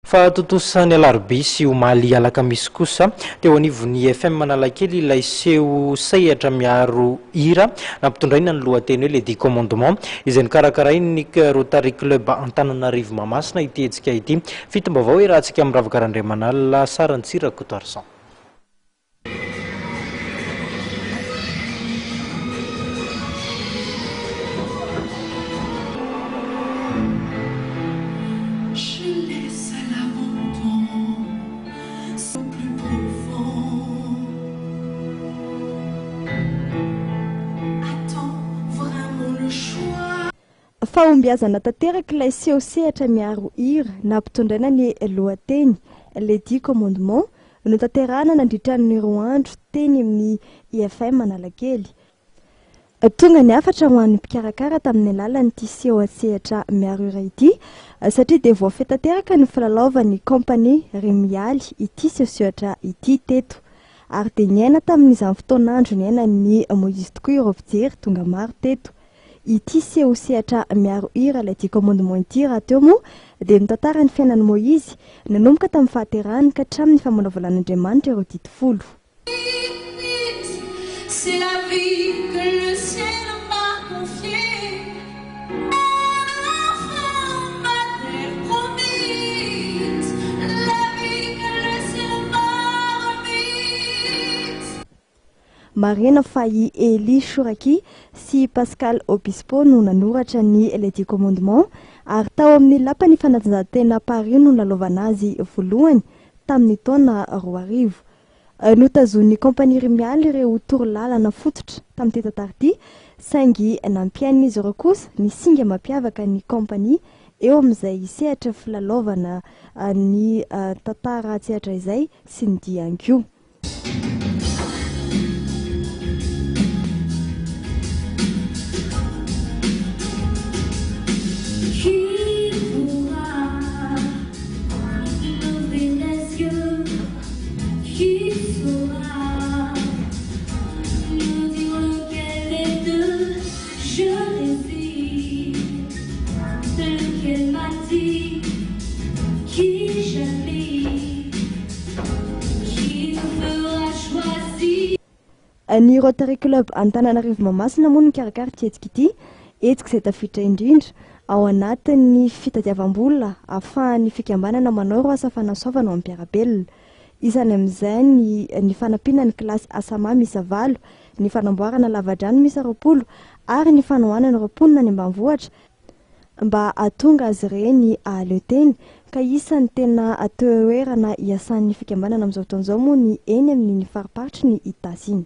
Fa totosany alarobia sy omaly alakamisy kosa teo anivon'ny FM Analakely ilay seho sehatra miaro hira nampitondraina ny lohateny hoe le 10 commandement izay nikarakarainy Rotary Club Antananarivo Mahamasina ity hetsika ity. Fitim-baovao rahantsika amin'ny Ravakaran-Driamanala Sarantsira Kotarsan. Fahombiazana tanteraka ilay seho sehatra miaro hira nampitondraina ny lohateny le 10 commandement notanterahana nandritra ny roa andro teny amin'ny IFM Analakely. Tonga ny afatra ho an'ny mpikarakara tamin'ny alalan'ity seho sehatra miaro hira ity satria dia voafehy tanteraka ny filalaovan'ny kompania Remialy ity seho sehatra ity teto ary dia niaina tamin'izany fotoan'andro niaina ny Moïse tokoa ireo mpijery tonga maro teto. Ity seho sehatra miaro hira ilay 10 commandement ity raha teo moa dia mitantara ny fiainan'i Moïse nanomboka tamin'ny fahaterahany ka hatramin'ny famonoavalan'Andriamanitra ireo dito folo. C'est la vie que le ciel m'a confiée. Mon enfant, ma terre promise. La vie que le ciel m'a remise. Marina fa i Eli Chouraki sy Pascal Obispo no nanoratra ny le 10 commandement ary tao amin'ny lapany fanatanjahantena Paris no nalaovana azy voalohany tamin'ny taona 2000. Notazon'ny kompania Remialy ireo torolalana fototra tamin'ity tantara ity saingy nampiain'izy ireo kosa ny singa mampiavaka ny kompania eo amin'izay sehatra filalaovana ny tantara sehatra izay sy ny dianko. Ny Rotary Club Antananarivo Mahamasina moa nikarakara hetsika ity, hetsika izay tafiditra indrindra ao anatin'ny fitadiavam-bola ahafahan'ny fikambanana manao ireo asa fanasoavana ao amin'ny mpiarabelona. Isany amin'izay ny fanampiana ny kilasy Asama miisa 9, ny fanamboarana lavadrano miisa 20 ary ny fanohanana ireo mponina any ambanivohitra mba ahatonga azy ireny ahaleo teny ka isan'ny tena atoerana iasan'ny fikambanana amin'izao fotoana izao moa ny eny amin'ny fariparitry ny Itasy iny.